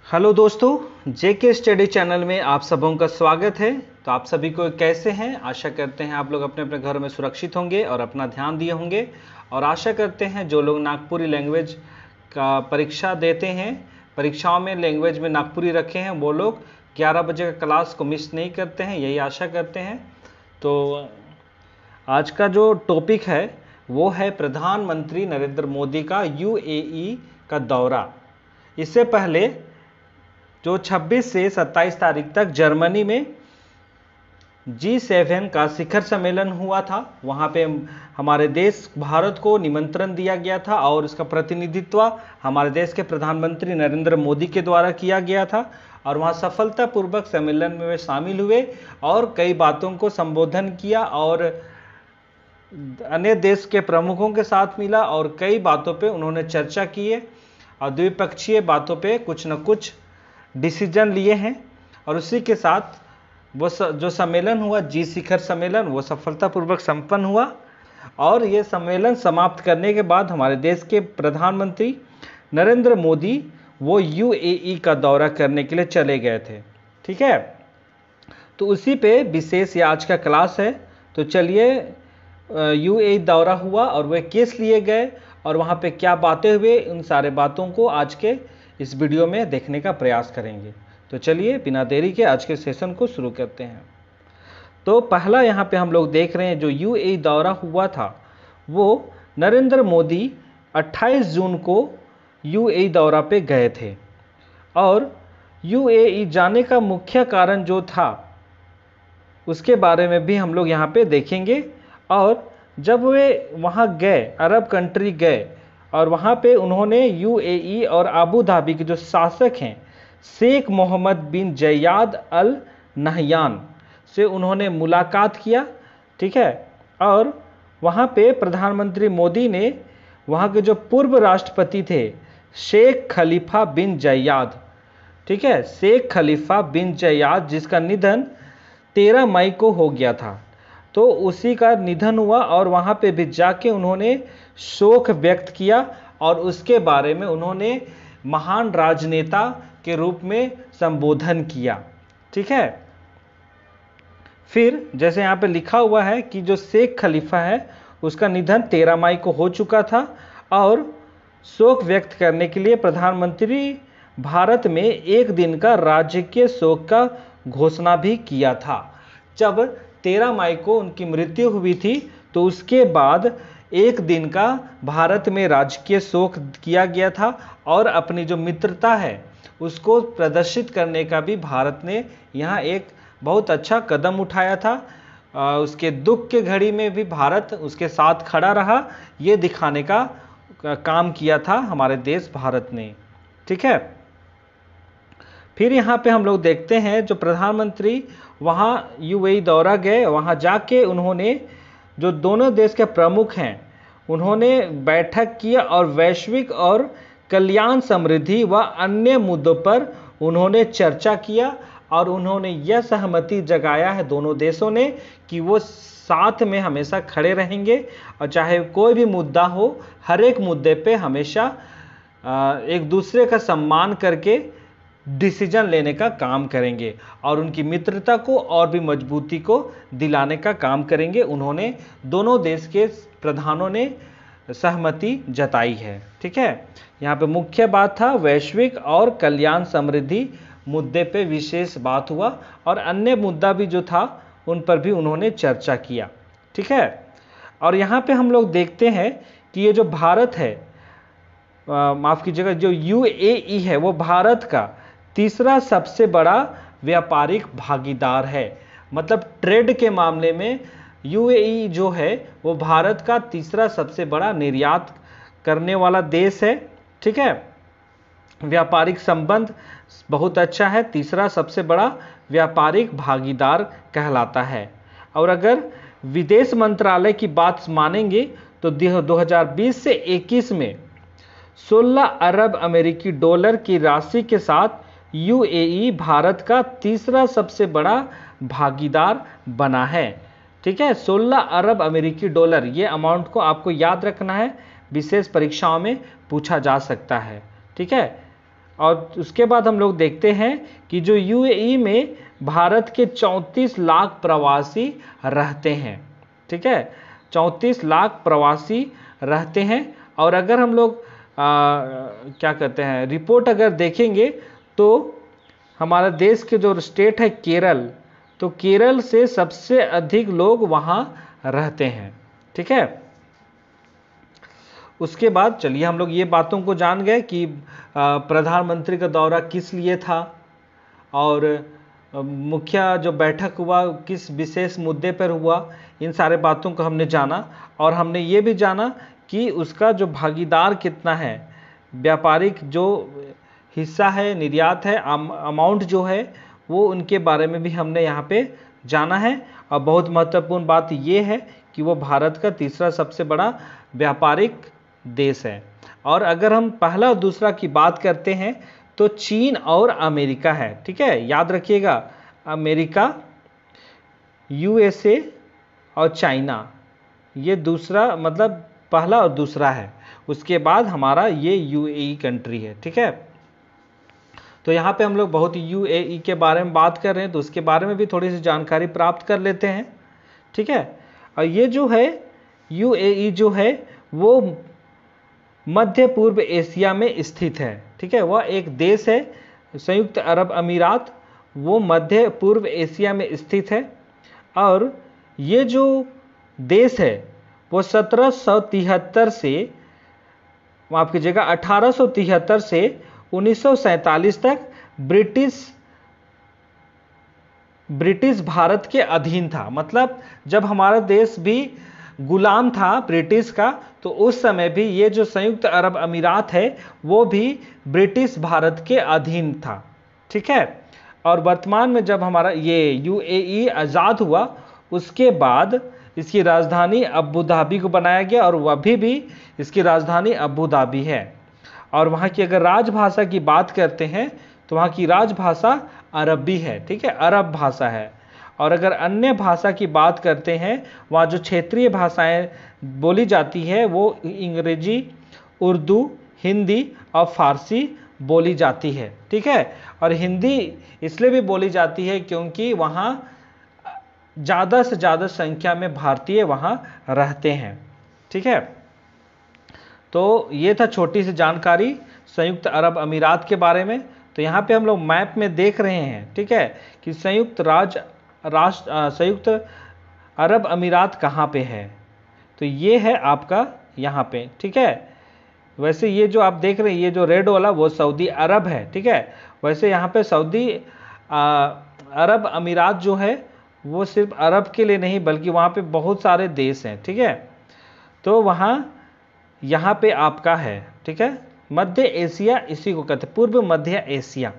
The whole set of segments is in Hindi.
हेलो दोस्तों, जेके स्टडी चैनल में आप सबों का स्वागत है। तो आप सभी को कैसे हैं? आशा करते हैं आप लोग अपने अपने घरों में सुरक्षित होंगे और अपना ध्यान दिए होंगे। और आशा करते हैं जो लोग नागपुरी लैंग्वेज का परीक्षा देते हैं, परीक्षाओं में लैंग्वेज में नागपुरी रखे हैं, वो लोग 11 बजे का क्लास को मिस नहीं करते हैं, यही आशा करते हैं। तो आज का जो टॉपिक है वो है प्रधानमंत्री नरेंद्र मोदी का यूएई का दौरा। इससे पहले जो 26 से 27 तारीख तक जर्मनी में G7 का शिखर सम्मेलन हुआ था, वहाँ पे हमारे देश भारत को निमंत्रण दिया गया था और इसका प्रतिनिधित्व हमारे देश के प्रधानमंत्री नरेंद्र मोदी के द्वारा किया गया था। और वहाँ सफलतापूर्वक सम्मेलन में वे शामिल हुए और कई बातों को संबोधन किया और अन्य देश के प्रमुखों के साथ मिला और कई बातों पे उन्होंने चर्चा की है और द्विपक्षीय बातों पे कुछ न कुछ डिसीजन लिए हैं। और उसी के साथ वो जो सम्मेलन हुआ जी शिखर सम्मेलन, वो सफलतापूर्वक संपन्न हुआ। और ये सम्मेलन समाप्त करने के बाद हमारे देश के प्रधानमंत्री नरेंद्र मोदी वो यूएई का दौरा करने के लिए चले गए थे। ठीक है, तो उसी पे विशेष ये आज का क्लास है। तो चलिए, यूएई दौरा हुआ और वे किस लिए गए और वहाँ पे क्या बातें हुए, उन सारे बातों को आज के इस वीडियो में देखने का प्रयास करेंगे। तो चलिए बिना देरी के आज के सेशन को शुरू करते हैं। तो पहला यहाँ पे हम लोग देख रहे हैं जो यूएई दौरा हुआ था, वो नरेंद्र मोदी 28 जून को यूएई दौरा पे गए थे। और यूएई जाने का मुख्य कारण जो था उसके बारे में भी हम लोग यहाँ पे देखेंगे। और जब वे वहाँ गए, अरब कंट्री गए और वहाँ पे उन्होंने यूएई और अबू धाबी के जो शासक हैं शेख मोहम्मद बिन जयाद अल नहयान से उन्होंने मुलाकात किया। ठीक है, और वहाँ पे प्रधानमंत्री मोदी ने वहाँ के जो पूर्व राष्ट्रपति थे शेख खलीफा बिन जयाद, ठीक है, शेख खलीफा बिन जयाद जिसका निधन 13 मई को हो गया था, तो उसी का निधन हुआ और वहाँ पे भी जाके उन्होंने शोक व्यक्त किया और उसके बारे में उन्होंने महान राजनेता के रूप में संबोधन किया। ठीक है, फिर जैसे यहाँ पे लिखा हुआ है कि जो शेख खलीफा है उसका निधन 13 मई को हो चुका था और शोक व्यक्त करने के लिए प्रधानमंत्री भारत में एक दिन का राजकीय शोक का घोषणा भी किया था। जब 13 मई को उनकी मृत्यु हुई थी तो उसके बाद एक दिन का भारत में राजकीय शोक किया गया था और अपनी जो मित्रता है उसको प्रदर्शित करने का भी भारत ने यहाँ एक बहुत अच्छा कदम उठाया था। उसके दुख के घड़ी में भी भारत उसके साथ खड़ा रहा, ये दिखाने का काम किया था हमारे देश भारत ने। ठीक है, फिर यहाँ पे हम लोग देखते हैं जो प्रधानमंत्री वहाँ यूएई दौरा गए, वहाँ जाके उन्होंने जो दोनों देश के प्रमुख हैं उन्होंने बैठक किया और वैश्विक और कल्याण समृद्धि व अन्य मुद्दों पर उन्होंने चर्चा किया। और उन्होंने यह सहमति जगाया है दोनों देशों ने कि वो साथ में हमेशा खड़े रहेंगे और चाहे कोई भी मुद्दा हो, हर एक मुद्दे पे हमेशा एक दूसरे का सम्मान करके डिसीजन लेने का काम करेंगे और उनकी मित्रता को और भी मजबूती को दिलाने का काम करेंगे। उन्होंने दोनों देश के प्रधानों ने सहमति जताई है। ठीक है, यहाँ पे मुख्य बात था वैश्विक और कल्याण समृद्धि मुद्दे पे विशेष बात हुआ और अन्य मुद्दा भी जो था उन पर भी उन्होंने चर्चा किया। ठीक है, और यहाँ पे हम लोग देखते हैं कि ये जो भारत है, माफ़ कीजिएगा, जो यूएई है वो भारत का तीसरा सबसे बड़ा व्यापारिक भागीदार है। मतलब ट्रेड के मामले में यूएई जो है वो भारत का तीसरा सबसे बड़ा निर्यात करने वाला देश है। ठीक है, व्यापारिक संबंध बहुत अच्छा है, तीसरा सबसे बड़ा व्यापारिक भागीदार कहलाता है। और अगर विदेश मंत्रालय की बात मानेंगे तो 2020 से 21 में 16 अरब अमेरिकी डॉलर की राशि के साथ यूएई भारत का तीसरा सबसे बड़ा भागीदार बना है। ठीक है, 16 अरब अमेरिकी डॉलर, ये अमाउंट को आपको याद रखना है, विशेष परीक्षाओं में पूछा जा सकता है। ठीक है, और उसके बाद हम लोग देखते हैं कि जो यूएई में भारत के 34 लाख प्रवासी रहते हैं। ठीक है, 34 लाख प्रवासी रहते हैं। और अगर हम लोग क्या कहते हैं रिपोर्ट अगर देखेंगे तो हमारा देश के जो स्टेट है केरल, तो केरल से सबसे अधिक लोग वहाँ रहते हैं। ठीक है, उसके बाद चलिए हम लोग ये बातों को जान गए कि प्रधानमंत्री का दौरा किस लिए था और मुख्य जो बैठक हुआ किस विशेष मुद्दे पर हुआ, इन सारे बातों को हमने जाना। और हमने ये भी जाना कि उसका जो भागीदार कितना है, व्यापारिक जो हिस्सा है, निर्यात है, अमाउंट जो है वो उनके बारे में भी हमने यहाँ पे जाना है। और बहुत महत्वपूर्ण बात ये है कि वो भारत का तीसरा सबसे बड़ा व्यापारिक देश है। और अगर हम पहला और दूसरा की बात करते हैं तो चीन और अमेरिका है। ठीक है, याद रखिएगा, अमेरिका, यूएसए और चाइना, ये दूसरा मतलब पहला और दूसरा है। उसके बाद हमारा ये यूएई कंट्री है। ठीक है, तो यहाँ पे हम लोग बहुत यूएई के बारे में बात कर रहे हैं तो उसके बारे में भी थोड़ी सी जानकारी प्राप्त कर लेते हैं। ठीक है, और ये जो है यूएई जो है वो मध्य पूर्व एशिया में स्थित है। ठीक है, वह एक देश है, संयुक्त अरब अमीरात, वो मध्य पूर्व एशिया में स्थित है। और ये जो देश है वो 1773 से, माफ कीजिएगा 1873 से 1947 तक ब्रिटिश भारत के अधीन था। मतलब जब हमारा देश भी गुलाम था ब्रिटिश का, तो उस समय भी ये जो संयुक्त अरब अमीरात है वो भी ब्रिटिश भारत के अधीन था। ठीक है, और वर्तमान में जब हमारा ये यूएई आज़ाद हुआ उसके बाद इसकी राजधानी अबू धाबी को बनाया गया और वह भी इसकी राजधानी अबू धाबी है। और वहाँ की अगर राजभाषा की बात करते हैं तो वहाँ की राजभाषा अरबी है। ठीक है, अरब भाषा है। और अगर अन्य भाषा की बात करते हैं, वहाँ जो क्षेत्रीय भाषाएं बोली जाती है वो अंग्रेजी, उर्दू, हिंदी और फारसी बोली जाती है। ठीक है, और हिंदी इसलिए भी बोली जाती है क्योंकि वहाँ ज़्यादा से ज़्यादा संख्या में भारतीय वहाँ रहते हैं। ठीक है, तो ये था छोटी सी जानकारी संयुक्त अरब अमीरात के बारे में। तो यहाँ पे हम लोग मैप में देख रहे हैं, ठीक है, कि संयुक्त अरब अमीरात कहाँ पे है। तो ये है आपका यहाँ पे। ठीक है, वैसे ये जो आप देख रहे हैं ये जो रेड वाला वो सऊदी अरब है। ठीक है, वैसे यहाँ पे सऊदी अरब अमीरात जो है वो सिर्फ अरब के लिए नहीं बल्कि वहाँ पे बहुत सारे देश हैं। ठीक है, तो वहाँ यहाँ पे आपका है। ठीक है, मध्य एशिया, इसी को कहते हैं पूर्व मध्य एशिया।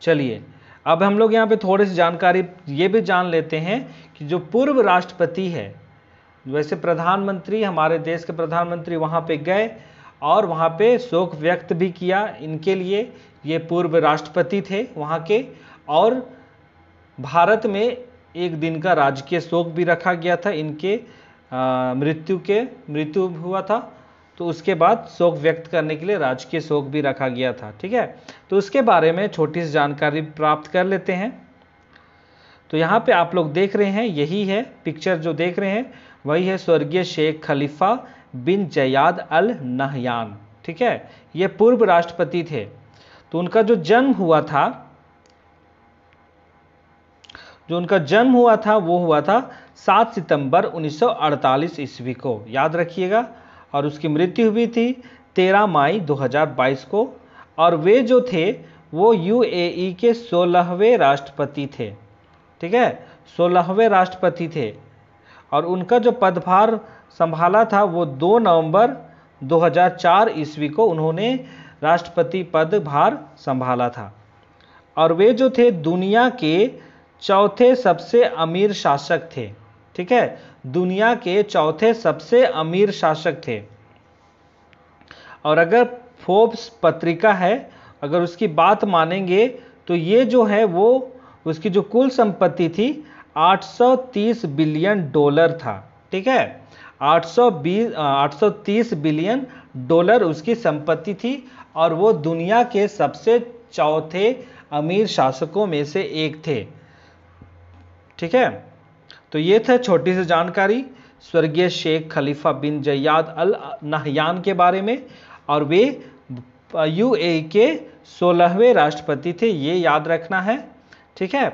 चलिए अब हम लोग यहाँ पे थोड़ी सी जानकारी ये भी जान लेते हैं कि जो पूर्व राष्ट्रपति है, वैसे प्रधानमंत्री, हमारे देश के प्रधानमंत्री वहाँ पे गए और वहाँ पे शोक व्यक्त भी किया इनके लिए। ये पूर्व राष्ट्रपति थे वहाँ के, और भारत में एक दिन का राजकीय शोक भी रखा गया था। इनके मृत्यु हुआ था तो उसके बाद शोक व्यक्त करने के लिए राजकीय शोक भी रखा गया था। ठीक है, तो उसके बारे में छोटी सी जानकारी प्राप्त कर लेते हैं। तो यहाँ पे आप लोग देख रहे हैं, यही है पिक्चर जो देख रहे हैं वही है स्वर्गीय शेख खलीफा बिन जयाद अल नहयान। ठीक है, ये पूर्व राष्ट्रपति थे। तो उनका जो जन्म हुआ था वो हुआ था 7 सितंबर 1948 ईस्वी को, याद रखिएगा। और उसकी मृत्यु हुई थी 13 मई 2022 को। और वे जो थे वो यूएई के 16वें राष्ट्रपति थे। ठीक है, 16वें राष्ट्रपति थे। और उनका जो पदभार संभाला था वो 2 नवंबर 2004 ईस्वी को उन्होंने राष्ट्रपति पदभार संभाला था। और वे जो थे दुनिया के चौथे सबसे अमीर शासक थे। ठीक है, दुनिया के चौथे सबसे अमीर शासक थे। और अगर फोर्ब्स पत्रिका है, अगर उसकी बात मानेंगे तो ये जो है वो उसकी जो कुल संपत्ति थी 830 बिलियन डॉलर था। ठीक है, 830 बिलियन डॉलर उसकी संपत्ति थी। और वो दुनिया के सबसे चौथे अमीर शासकों में से एक थे। ठीक है, तो ये था छोटी सी जानकारी स्वर्गीय शेख खलीफा बिन जयाद अल नहयान के बारे में, और वे यूएई के 16वें राष्ट्रपति थे, ये याद रखना है। ठीक है,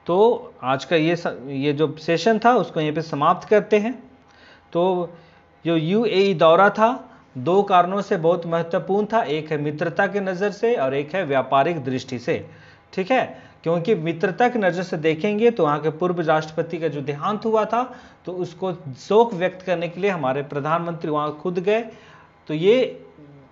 तो आज का ये जो सेशन था उसको यहीं पे समाप्त करते हैं। तो जो यूएई दौरा था 2 कारणों से बहुत महत्वपूर्ण था, एक है मित्रता की नज़र से और एक है व्यापारिक दृष्टि से। ठीक है, क्योंकि मित्रता की नज़र से देखेंगे तो वहाँ के पूर्व राष्ट्रपति का जो देहांत हुआ था तो उसको शोक व्यक्त करने के लिए हमारे प्रधानमंत्री वहाँ खुद गए, तो ये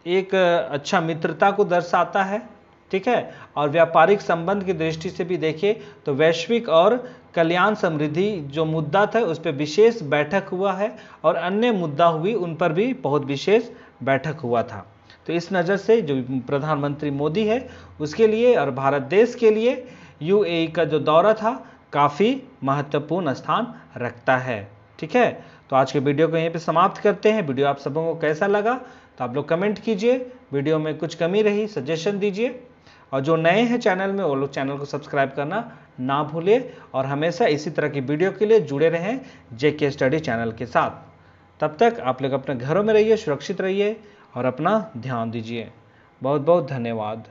एक अच्छा मित्रता को दर्शाता है। ठीक है, और व्यापारिक संबंध की दृष्टि से भी देखें तो वैश्विक और कल्याण समृद्धि जो मुद्दा था उस पर विशेष बैठक हुआ है, और अन्य मुद्दा हुई उन पर भी बहुत विशेष बैठक हुआ था। तो इस नज़र से जो प्रधानमंत्री मोदी है उसके लिए और भारत देश के लिए यूएई का जो दौरा था काफ़ी महत्वपूर्ण स्थान रखता है। ठीक है, तो आज के वीडियो को यहीं पे समाप्त करते हैं। वीडियो आप सबों को कैसा लगा तो आप लोग कमेंट कीजिए, वीडियो में कुछ कमी रही सजेशन दीजिए, और जो नए हैं चैनल में वो लोग चैनल को सब्सक्राइब करना ना भूलें, और हमेशा इसी तरह की वीडियो के लिए जुड़े रहें जेके स्टडी चैनल के साथ। तब तक आप लोग अपने घरों में रहिए, सुरक्षित रहिए और अपना ध्यान दीजिए। बहुत बहुत धन्यवाद।